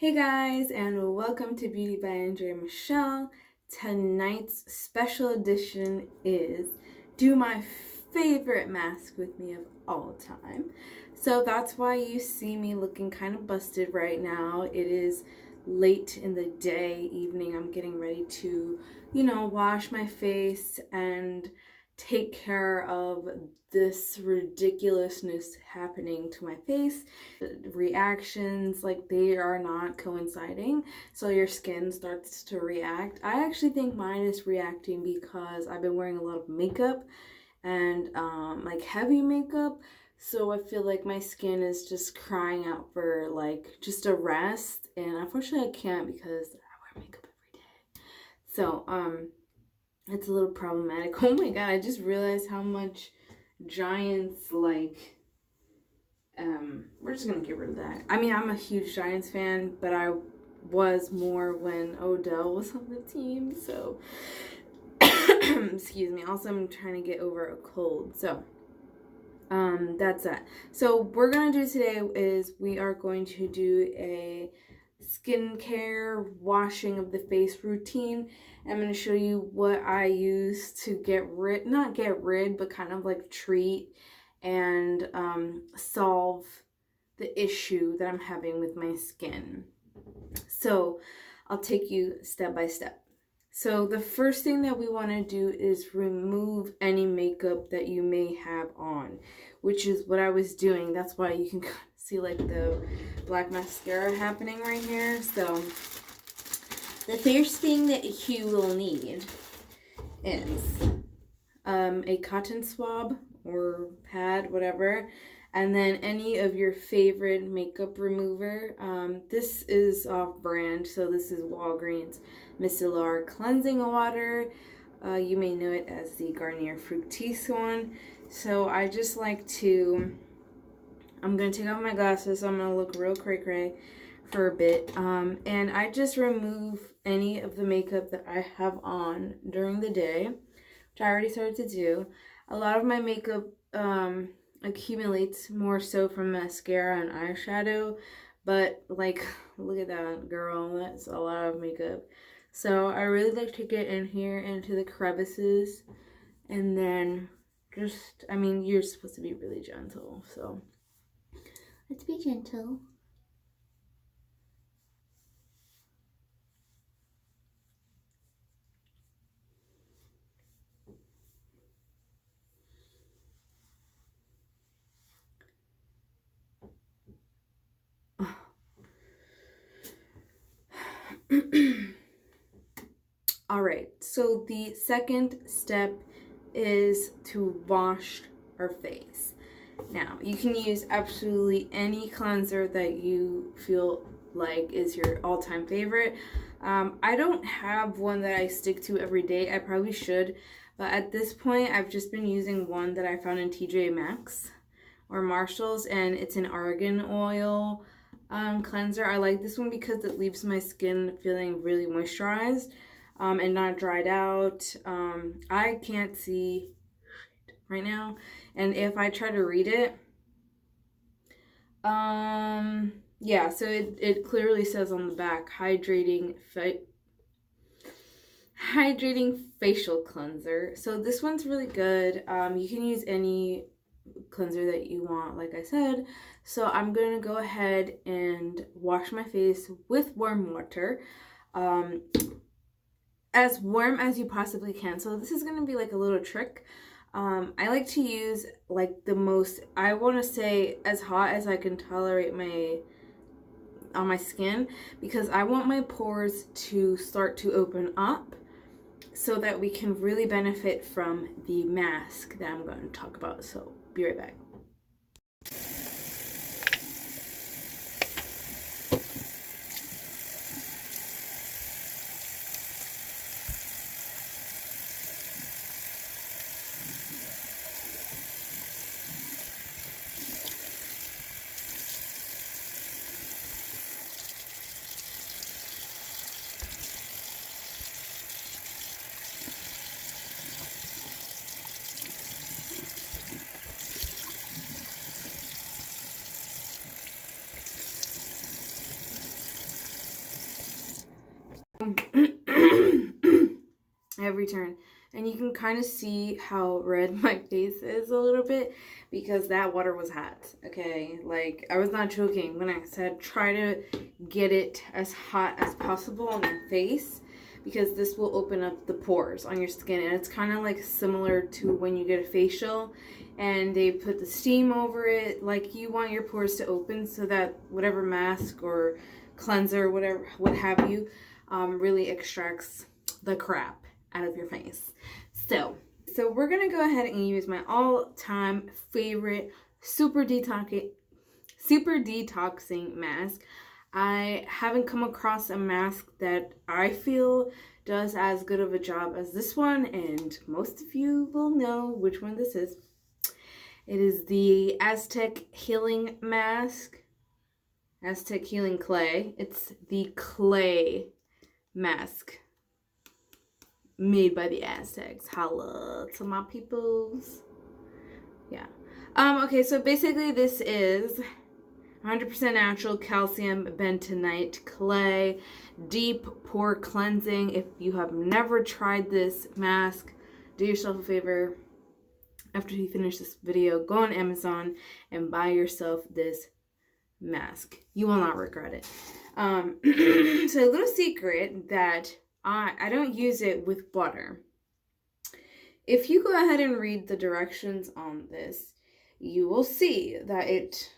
Hey guys, and welcome to Beauty by Andrea Michelle. Tonight's special edition is do my favorite mask with me of all time. So that's why you see me looking kind of busted right now. It is late in the day, evening. I'm getting ready to, wash my face and take care of this ridiculousness happening to my face. Reactions, like, they are not coinciding, so your skin starts to react. I actually think mine is reacting because I've been wearing a lot of makeup and like heavy makeup, so I feel like my skin is just crying out for like just a rest, and unfortunately I can't because I wear makeup every day. So it's a little problematic. Oh my god, I just realized how much Giants, like, we're just gonna get rid of that. I mean, I'm a huge Giants fan, but I was more when Odell was on the team, so excuse me. Also, I'm trying to get over a cold, so that's that. So we're gonna do today is we are going to do a skincare washing of the face routine. I'm going to show you what I use to not get rid, but kind of like treat and solve the issue that I'm having with my skin. So I'll take you step by step. So the first thing that we want to do is remove any makeup that you may have on, which is what I was doing. That's why you can see like the black mascara happening right here. So the first thing that you will need is a cotton swab or pad, whatever, and then any of your favorite makeup remover. This is off brand, so this is Walgreens Micellar Cleansing Water. You may know it as the Garnier Fructis one. So I just like to, I'm going to take off my glasses, so I'm going to look real cray-cray for a bit. And I just remove any of the makeup that I have on during the day, which I already started to do. A lot of my makeup accumulates more so from mascara and eyeshadow, but like, look at that, girl, that's a lot of makeup. So I really like to get in here into the crevices, and then just, I mean, you're supposed to be really gentle, so let's be gentle. All right, so the second step is to wash our face. Now, you can use absolutely any cleanser that you feel like is your all-time favorite. I don't have one that I stick to every day. I probably should, but at this point, I've just been using one that I found in TJ Maxx or Marshall's, and it's an argan oil cleanser. I like this one because it leaves my skin feeling really moisturized and not dried out. I can't see right now, and if I try to read it, yeah, so it clearly says on the back, hydrating facial cleanser. So this one's really good. You can use any cleanser that you want, like I said. So I'm gonna go ahead and wash my face with warm water, as warm as you possibly can. So this is gonna be like a little trick. I like to use like the most, I want to say, as hot as I can tolerate on my skin, because I want my pores to start to open up so that we can really benefit from the mask that I'm going to talk about. So be right back. every turn. And you can kind of see how red my face is a little bit because that water was hot. Okay, like I was not joking when I said try to get it as hot as possible on your face, because this will open up the pores on your skin. And it's kind of like similar to when you get a facial and they put the steam over it. Like you want your pores to open so that whatever mask or cleanser, whatever, what have you, really extracts the crap out of your face. So we're gonna go ahead and use my all-time favorite super detoxing mask. I haven't come across a mask that I feel does as good of a job as this one, and most of you will know which one this is. It is the Aztec Healing Mask. Aztec Healing Clay. It's the clay mask made by the Aztecs. Holla to my peoples. Yeah. Okay, so basically this is 100% natural calcium bentonite clay, deep pore cleansing. If you have never tried this mask, do yourself a favor. After you finish this video, go on Amazon and buy yourself this mask. You will not regret it. So a little secret that I don't use it with water. If you go ahead and read the directions on this, you will see that it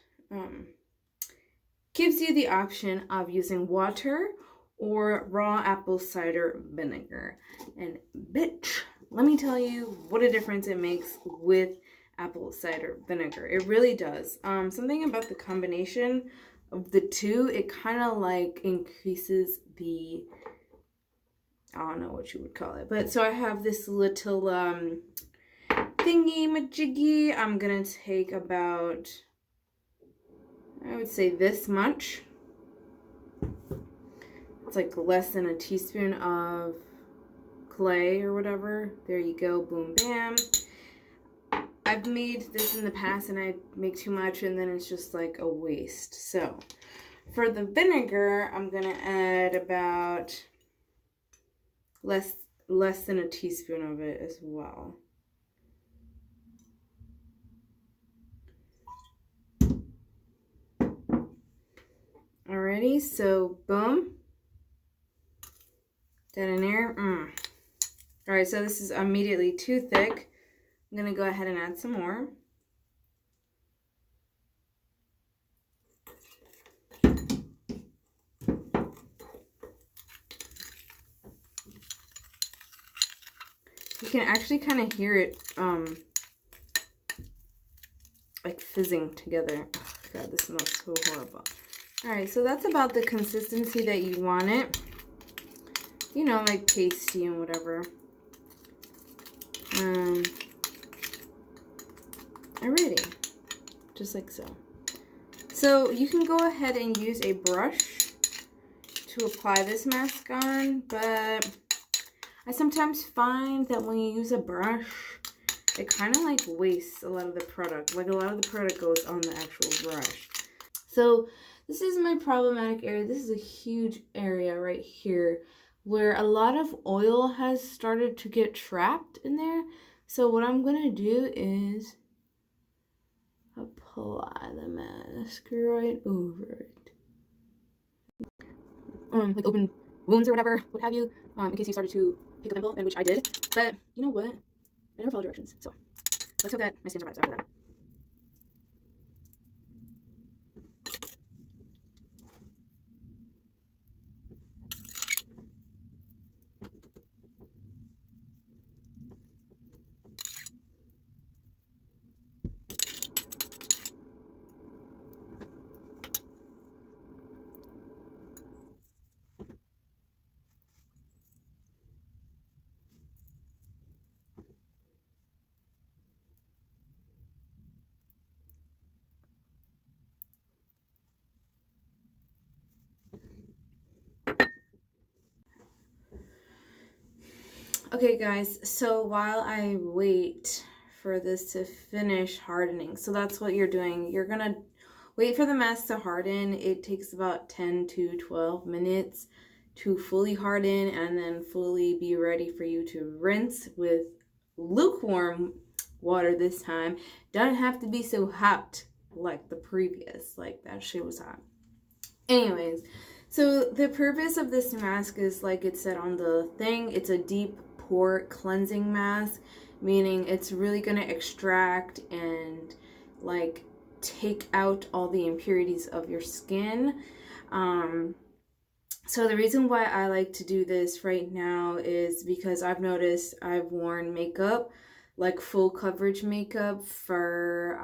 gives you the option of using water or raw apple cider vinegar. And bitch, let me tell you what a difference it makes with apple cider vinegar. It really does. Something about the combination of the two, it kind of like increases the, I don't know what you would call it, but so I have this little thingy majiggy. I'm gonna take about, I would say this much. It's like less than a teaspoon of clay or whatever. There you go, boom, bam. I've made this in the past and I make too much and then it's just like a waste. So for the vinegar, I'm gonna add about less than a teaspoon of it as well. Alrighty, so boom. That in there. Alright, so this is immediately too thick. I'm gonna go ahead and add some more. You can actually kind of hear it like fizzing together. Oh god, this smells so horrible. Alright, so that's about the consistency that you want it. You know, like pasty and whatever. Alrighty, just like so. So you can go ahead and use a brush to apply this mask on, but I sometimes find that when you use a brush, it kind of like wastes a lot of the product. Like a lot of the product goes on the actual brush. So this is my problematic area. This is a huge area right here where a lot of oil has started to get trapped in there. So what I'm gonna do is apply the mask right over it. Like open wounds or whatever, what have you, in case you started to pick a pimple, and which I did. But you know what? I never follow directions, so let's hope that my skin survives after that. Okay guys, so while I wait for this to finish hardening, so that's what you're doing. You're gonna wait for the mask to harden. It takes about 10 to 12 minutes to fully harden and then fully be ready for you to rinse with lukewarm water this time. Doesn't have to be so hot like the previous. Like, that shit was hot. Anyways, so the purpose of this mask is, like it said on the thing, it's a deep pore cleansing mask, meaning it's really going to extract and like take out all the impurities of your skin. So the reason why I like to do this right now is because I've noticed I've worn makeup, like full coverage makeup, for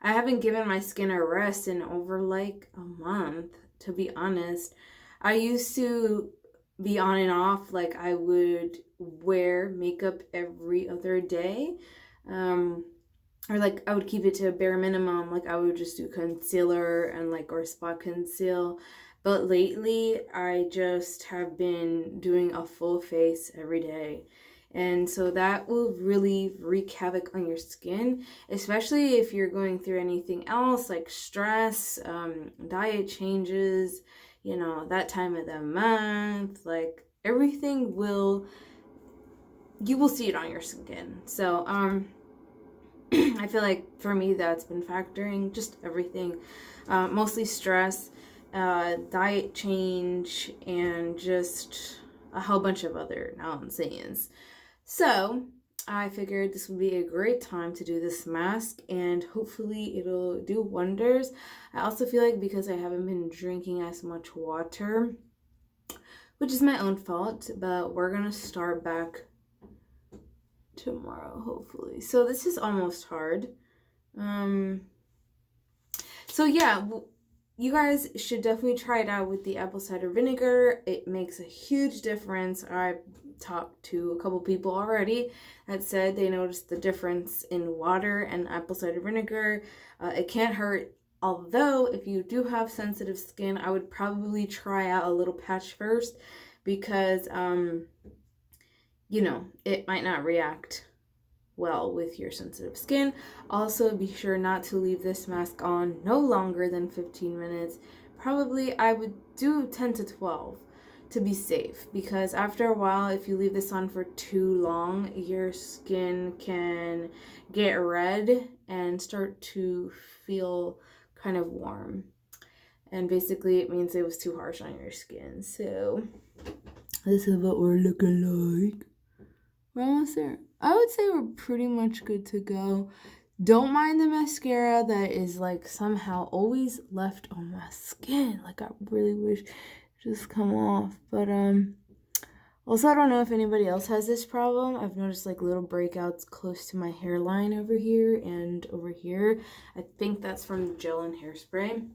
I haven't given my skin a rest in over like a month, to be honest. I used to be on and off, like I would wear makeup every other day. Or like I would keep it to a bare minimum, like I would just do concealer and like or spot conceal. But lately I just have been doing a full face every day. And so that will really wreak havoc on your skin, especially if you're going through anything else like stress, diet changes, you know, that time of the month, like everything you will see it on your skin. So, I feel like for me that's been factoring just everything, mostly stress, diet change, and just a whole bunch of other nonsense. So I figured this would be a great time to do this mask, and hopefully it'll do wonders. I also feel like because I haven't been drinking as much water, which is my own fault, but we're gonna start back tomorrow, hopefully. So this is almost hard. So yeah, you guys should definitely try it out with the apple cider vinegar. It makes a huge difference. I've talked to a couple people already that said they noticed the difference in water and apple cider vinegar. It can't hurt. Although, if you do have sensitive skin, I would probably try out a little patch first because, you know, it might not react well with your sensitive skin. Also, be sure not to leave this mask on no longer than 15 minutes. Probably I would do 10 to 12 to be safe, because after a while, if you leave this on for too long, your skin can get red and start to feel kind of warm, and basically it means it was too harsh on your skin. So this is what we're looking like. We're almost there. I would say we're pretty much good to go. Don't mind the mascara that is like somehow always left on my skin. Like, I really wish it just come off. But also, I don't know if anybody else has this problem. I've noticed like little breakouts close to my hairline over here and over here. I think that's from gel and hairspray.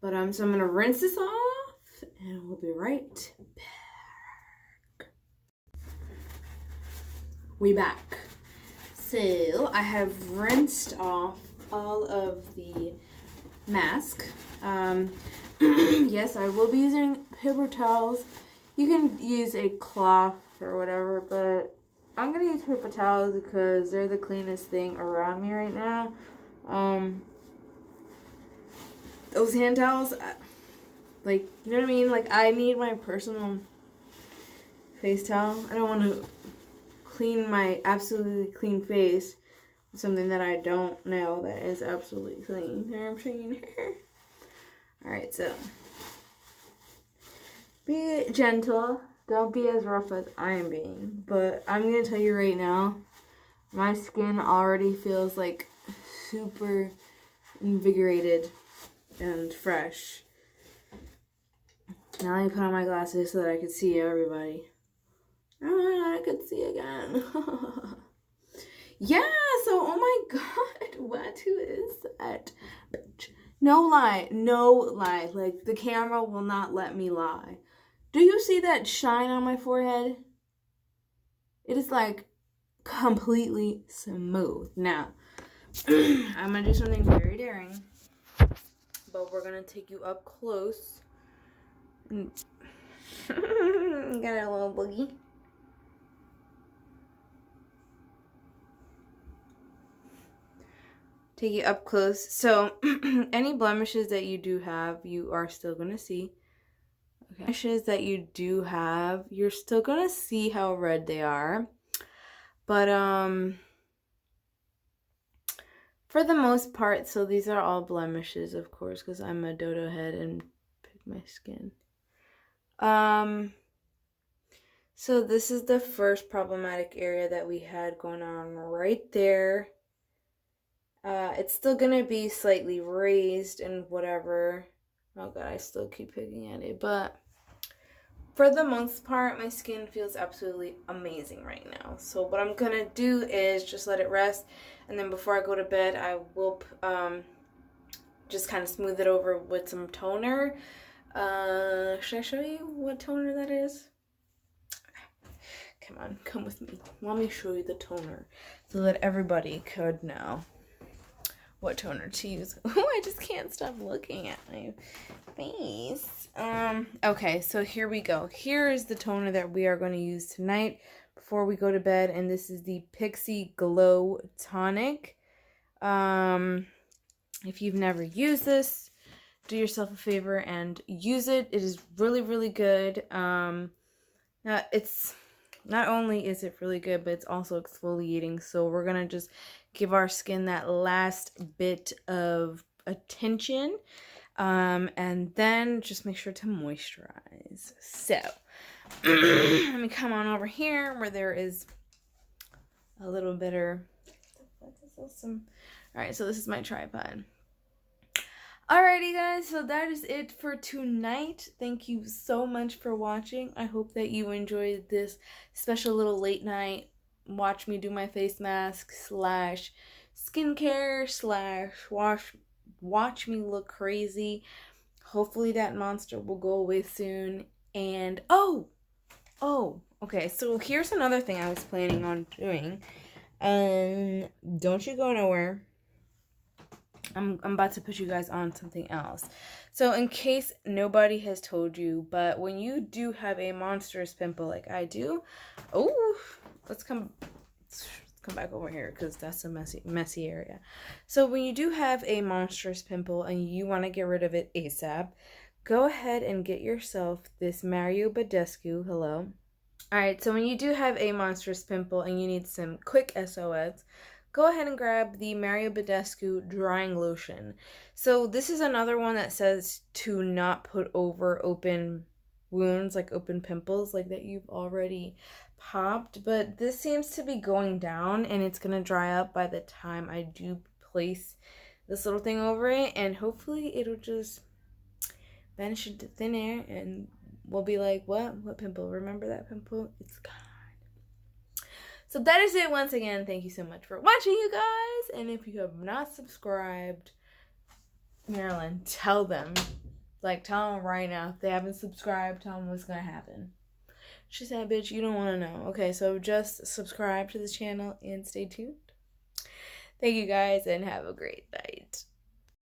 But so I'm gonna rinse this off and we'll be right back. We back. So I have rinsed off all of the mask. Yes, I will be using paper towels. You can use a cloth or whatever, but I'm gonna use paper towels because they're the cleanest thing around me right now. Those hand towels, like, you know what I mean? Like, I need my personal face towel. I don't want to clean my absolutely clean face with something that I don't know that is absolutely clean. You know what I'm saying? Alright, so be gentle. Don't be as rough as I am being. But I'm going to tell you right now, my skin already feels like super invigorated and fresh. Now let me put on my glasses so that I can see everybody. Oh, I could see again. Yeah, so, oh my god, what? Who is that? No lie, like, the camera will not let me lie. Do you see that shine on my forehead? It is like completely smooth. Now, I'm gonna do something very daring, but we're gonna take you up close. Got a little boogie. Take you up close. So any blemishes that you do have, you are still gonna see. Okay. Blemishes that you do have, you're still gonna see how red they are. But for the most part, so these are all blemishes, of course, because I'm a dodo head and pick my skin. So this is the first problematic area that we had going on right there. It's still gonna be slightly raised and whatever. Oh god, I still keep picking at it, but for the most part, my skin feels absolutely amazing right now. So what I'm gonna do is just let it rest, and then before I go to bed, I will just kind of smooth it over with some toner. Should I show you what toner that is? Come on, come with me. Let me show you the toner so that everybody could know what toner to use. Oh, I just can't stop looking at my face. Okay, so here we go. Here is the toner that we are going to use tonight before we go to bed, and this is the Pixi Glow Tonic. If you've never used this, do yourself a favor and use it. It is really, really good. It's not only is it really good, but it's also exfoliating. So we're gonna just give our skin that last bit of attention, and then just make sure to moisturize. So let me come on over here where there is a little bitter. All right, so this is my tripod. Alrighty guys, so that is it for tonight. Thank you so much for watching. I hope that you enjoyed this special little late night watch me do my face mask slash skincare slash watch me look crazy. Hopefully that monster will go away soon. And oh, okay, so here's another thing I was planning on doing. Don't you go nowhere. I'm about to put you guys on something else. So in case nobody has told you, but when you do have a monstrous pimple like I do, let's come back over here because that's a messy area. So when you do have a monstrous pimple and you want to get rid of it ASAP, go ahead and get yourself this Mario Badescu. Hello. Alright, so when you do have a monstrous pimple and you need some quick SOS, go ahead and grab the Mario Badescu drying lotion. So this is another one that says to not put over open wounds, like open pimples, like that you've already popped. But this seems to be going down and it's going to dry up by the time I do place this little thing over it. And hopefully it'll just vanish into thin air and we'll be like, what pimple? Remember that pimple? It's gone. So that is it once again. Thank you so much for watching, you guys. And if you have not subscribed, Marilyn, tell them. Like, tell them right now. If they haven't subscribed, tell them what's going to happen. She said, bitch, you don't want to know. Okay, so just subscribe to this channel and stay tuned. Thank you guys and have a great night.